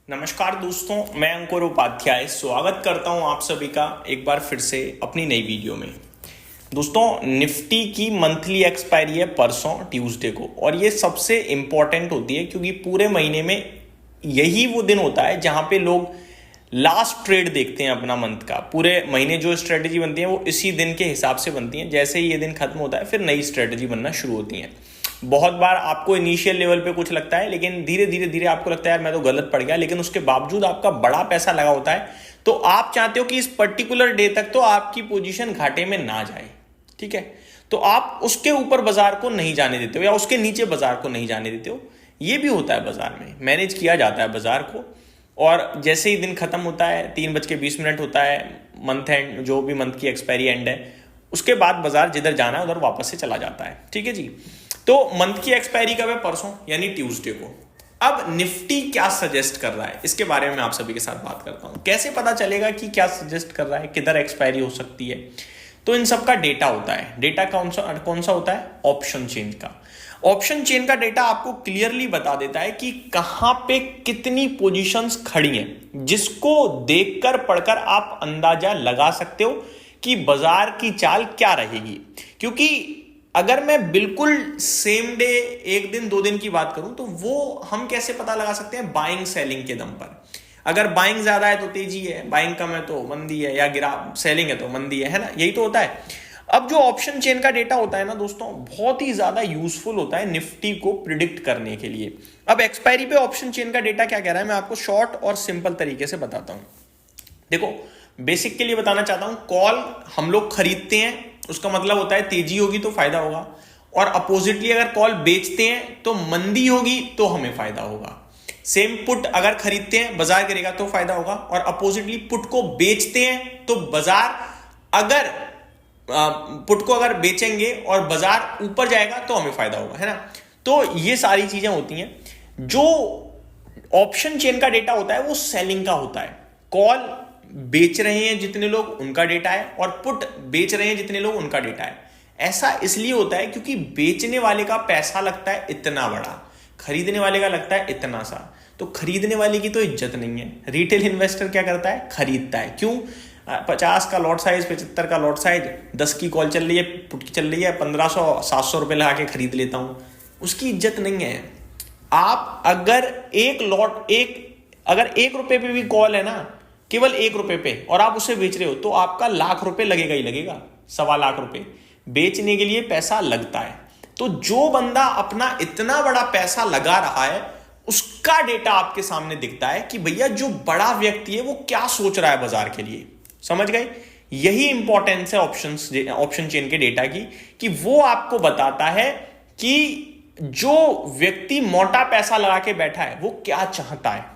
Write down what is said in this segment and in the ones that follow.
नमस्कार दोस्तों, मैं अंकुर उपाध्याय स्वागत करता हूं आप सभी का एक बार फिर से अपनी नई वीडियो में। दोस्तों, निफ्टी की मंथली एक्सपायरी है परसों ट्यूसडे को, और ये सबसे इंपॉर्टेंट होती है क्योंकि पूरे महीने में यही वो दिन होता है जहां पे लोग लास्ट ट्रेड देखते हैं अपना मंथ का। पूरे महीने जो स्ट्रेटजी बनती है वो इसी दिन के हिसाब से बनती है। जैसे ही ये दिन खत्म होता है फिर नई स्ट्रेटजी बनना शुरू होती है। बहुत बार आपको इनिशियल लेवल पे कुछ लगता है, लेकिन धीरे धीरे धीरे आपको लगता है यार मैं तो गलत पड़ गया, लेकिन उसके बावजूद आपका बड़ा पैसा लगा होता है। तो आप चाहते हो कि इस पर्टिकुलर डे तक तो आपकी पोजीशन घाटे में ना जाए, ठीक है। तो आप उसके ऊपर बाजार को नहीं जाने देते हो या उसके नीचे बाजार को नहीं जाने देते हो। ये भी होता है, बाजार में मैनेज किया जाता है बाजार को। और जैसे ही दिन खत्म होता है, 3:20 होता है, मंथ एंड जो भी मंथ की एक्सपायरी एंड है, उसके बाद बाजार जिधर जाना है उधर वापस से चला जाता है, ठीक है जी। तो मंथ की एक्सपायरी कब है? परसों, यानी ट्यूसडे को। अब निफ्टी क्या सजेस्ट कर रहा है इसके बारे में मैं आप सभी के साथ बात करता हूं। कैसे पता चलेगा कि क्या सजेस्ट कर रहा है, किधर एक्सपायरी हो सकती है? तो इन सब का डेटा होता है। डेटा कौन सा होता है? ऑप्शन चेन का। ऑप्शन चेन का डेटा आपको क्लियरली बता देता है कि कहां पे कितनी पोजीशंस खड़ी हैं, जिसको देखकर पढ़कर आप अंदाजा लगा सकते हो कि बाजार की चाल क्या रहेगी। क्योंकि अगर मैं बिल्कुल सेम डे, एक दिन दो दिन की बात करूं, तो वो हम कैसे पता लगा सकते हैं? बाइंग सेलिंग के दम पर। अगर बाइंग ज्यादा है तो तेजी है, बाइंग कम है तो मंदी है, या गिरा सेलिंग है तो मंदी है ना, यही तो होता है। अब जो ऑप्शन चेन का डेटा होता है ना दोस्तों, बहुत ही ज्यादा यूजफुल होता है निफ्टी को प्रिडिक्ट करने के लिए। अब एक्सपायरी पे ऑप्शन चेन का डेटा क्या कह रहा है, मैं आपको शॉर्ट और सिंपल तरीके से बताता हूं। देखो, बेसिक के लिए बताना चाहता हूं। कॉल हम लोग खरीदते हैं, उसका मतलब होता है तेजी होगी तो फायदा होगा, और अपोजिटली अगर कॉल बेचते हैं तो मंदी होगी तो हमें फायदा होगा। सेम पुट अगर खरीदते हैं, बाजार गिरेगा तो फायदा होगा, और अपोजिटली पुट को बेचते हैं तो बाजार अगर पुट को अगर बेचेंगे और बाजार ऊपर जाएगा तो हमें फायदा होगा, है ना। तो ये सारी चीजें होती हैं। जो ऑप्शन चेन का डेटा होता है वो सेलिंग का होता है। कॉल बेच रहे हैं जितने लोग उनका डेटा है, और पुट बेच रहे हैं जितने लोग उनका डेटा है। ऐसा इसलिए होता है क्योंकि बेचने वाले का पैसा लगता है इतना बड़ा, खरीदने वाले का लगता है इतना सा। तो खरीदने वाले की तो इज्जत नहीं है। रिटेल इन्वेस्टर क्या करता है? खरीदता है। क्यों? 50 का लॉट साइज, 75 का लॉट साइज, 10 की कॉल चल रही है, पुट की चल रही है, 1500 700 रुपए लगा के खरीद लेता हूं। उसकी इज्जत नहीं है। आप अगर अगर 1 रुपए पे भी कॉल है ना, केवल 1 रुपए पे, और आप उसे बेच रहे हो, तो आपका लाख रुपए लगेगा ही लगेगा, 1.25 लाख रुपए बेचने के लिए पैसा लगता है। तो जो बंदा अपना इतना बड़ा पैसा लगा रहा है, उसका डेटा आपके सामने दिखता है कि भैया जो बड़ा व्यक्ति है वो क्या सोच रहा है बाजार के लिए। समझ गए? यही इंपॉर्टेंस है ऑप्शन चेन के डेटा की, कि वो आपको बताता है कि जो व्यक्ति मोटा पैसा लगा के बैठा है वो क्या चाहता है।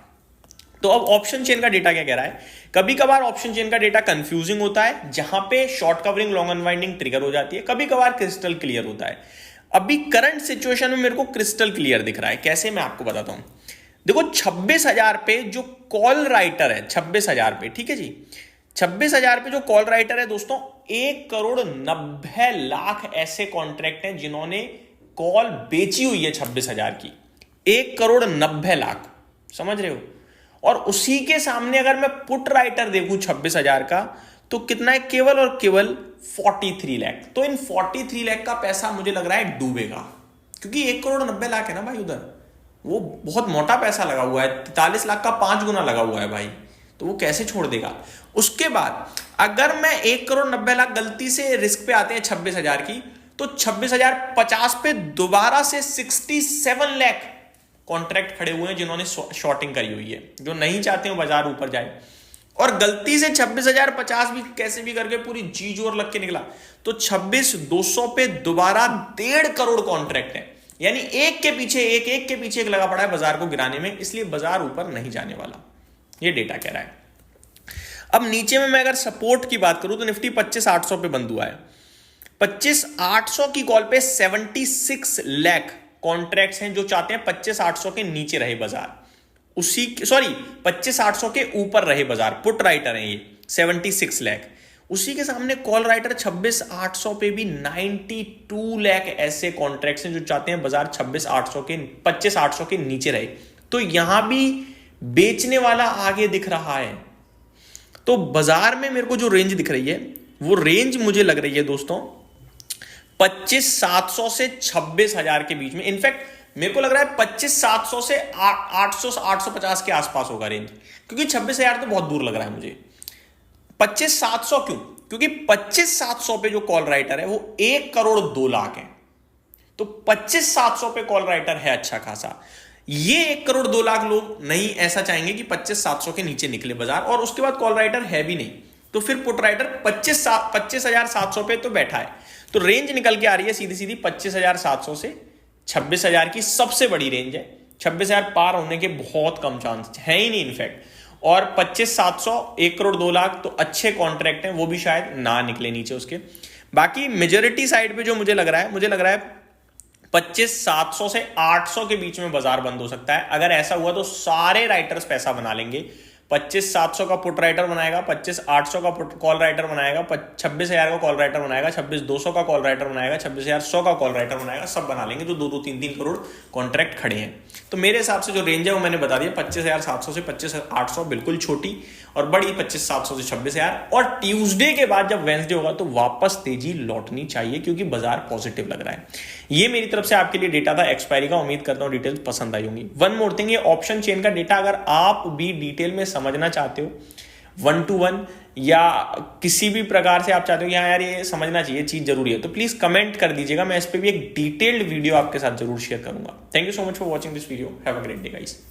तो अब ऑप्शन चेन का डेटा क्या कह रहा है? कभी कभार ऑप्शन चेन का डेटा कंफ्यूजिंग होता है, जहां पे short covering long unwinding trigger हो जाती है। कभी कभार क्रिस्टल क्लियर होता है। अभी करंट सिचुएशन में मेरे को क्रिस्टल क्लियर दिख रहा है। कैसे? मैं आपको बताता हूं। देखो, 26,000 पे जो कॉल राइटर है, 26,000 पे, ठीक है जी, 26,000 पे जो कॉल राइटर है दोस्तों, 1,90,00,000 ऐसे कॉन्ट्रैक्ट हैं जिन्होंने कॉल बेची हुई है 26,000 की। 1,90,00,000, समझ रहे हो? और उसी के सामने अगर मैं पुट राइटर देखूं 26,000 का, तो कितना है? केवल और केवल 43 लाख। तो इन 43 लाख का पैसा मुझे लग रहा है डूबेगा, क्योंकि 1,90,00,000 है ना भाई, उधर वो बहुत मोटा पैसा लगा हुआ है। 43 लाख का 5 गुना लगा हुआ है भाई, तो वो कैसे छोड़ देगा? उसके बाद अगर मैं 1,90,00,000 गलती से रिस्क पे आते हैं 26,000 की, तो 26,050 पे दोबारा से 67 लाख कॉन्ट्रैक्ट खड़े हुए हैं जिन्होंने शॉर्टिंग करी हुई है, जो नहीं चाहते हो बाजार ऊपर जाए। और गलती से 26,050 भी कैसे भी करके पूरी जी जोर लग के निकला, तो 26,200 पे दोबारा 1.5 करोड़ कॉन्ट्रैक्ट है। यानी एक के पीछे एक लगा पड़ा है बाजार को गिराने में, इसलिए बाजार ऊपर नहीं जाने वाला, ये डेटा कह रहा है। अब नीचे में मैं अगर सपोर्ट की बात करूं, तो निफ्टी 25,800 पे बंद हुआ है। 25,800 की कॉल पे 76 लाख कॉन्ट्रैक्ट्स हैं जो चाहते हैं 25,800 के नीचे रहे बाजार। 25,800 के ऊपर रहे बाजार। पुट राइटर हैं ये 76 लाख। उसी के सामने कॉल राइटर 26,800 पे भी 92 लाख ऐसे कॉन्ट्रैक्ट्स हैं जो चाहते हैं बाजार 25,800 के नीचे रहे। तो यहां भी बेचने वाला आगे दिख रहा है। तो बाजार में मेरे को जो रेंज दिख रही है वो रेंज मुझे लग रही है दोस्तों 25,700 से 26,000 के बीच में। इनफैक्ट मेरे को लग रहा है 25,700 से 800-850 के आसपास होगा रेंज, क्योंकि 26,000 तो बहुत दूर लग रहा है मुझे। 25,700 क्यों? क्योंकि 25,700 पे जो कॉल राइटर है वो 1,02,00,000 है। तो 25,700 पे कॉल राइटर है अच्छा खासा। ये 1,02,00,000 लोग नहीं ऐसा चाहेंगे कि 25,700 के नीचे निकले बाजार, और उसके बाद कॉल राइटर है भी नहीं, तो फिर पुट राइटर 25,700 पे तो बैठा है। तो रेंज निकल के आ रही है सीधी सीधी 25,700 से 26,000 की सबसे बड़ी रेंज है। 26,000 पार होने के बहुत कम चांस है ही नहीं इनफैक्ट। और 25,700 1,02,00,000 तो अच्छे कॉन्ट्रैक्ट हैं, वो भी शायद ना निकले नीचे उसके। बाकी मेजोरिटी साइड पे जो मुझे लग रहा है 25,700 से 800 के बीच में बाजार बंद हो सकता है। अगर ऐसा हुआ तो सारे राइटर्स पैसा बना लेंगे। 25,700 का पुट राइटर बनाएगा, 25,800 का कॉल राइटर बनाएगा, 26,000 का कॉल राइटर बनाएगा, 26,200 का कॉल राइटर बनाएगा, 26,100 का कॉल राइटर बनाएगा, सब बना लेंगे। तो 2-2, 3-3 करोड़ कॉन्ट्रैक्ट खड़े हैं। तो मेरे हिसाब से जो रेंज है वो मैंने बता दिया 25,700 से 25,800 बिल्कुल छोटी, और बड़ी 25,700 से 26,000। और ट्यूसडे के बाद जब वेंसडे होगा तो वापस तेजी लौटनी चाहिए, क्योंकि बाजार पॉजिटिव लग रहा है। ये मेरी तरफ से आपके लिए डेटा था एक्सपायरी का। उम्मीद करता हूं डिटेल्स पसंद आई होंगी। वन मोर थिंग, ये ऑप्शन चेन का डेटा अगर आप भी डिटेल में समझना चाहते हो 1 to 1 या किसी भी प्रकार से आप चाहते हो कि हाँ यार ये समझना चाहिए, चीज जरूरी है, तो प्लीज कमेंट कर दीजिएगा। मैं इस पे भी एक डिटेल्ड वीडियो आपके साथ जरूर शेयर करूंगा। Thank you so much for watching this video. Have a great day guys.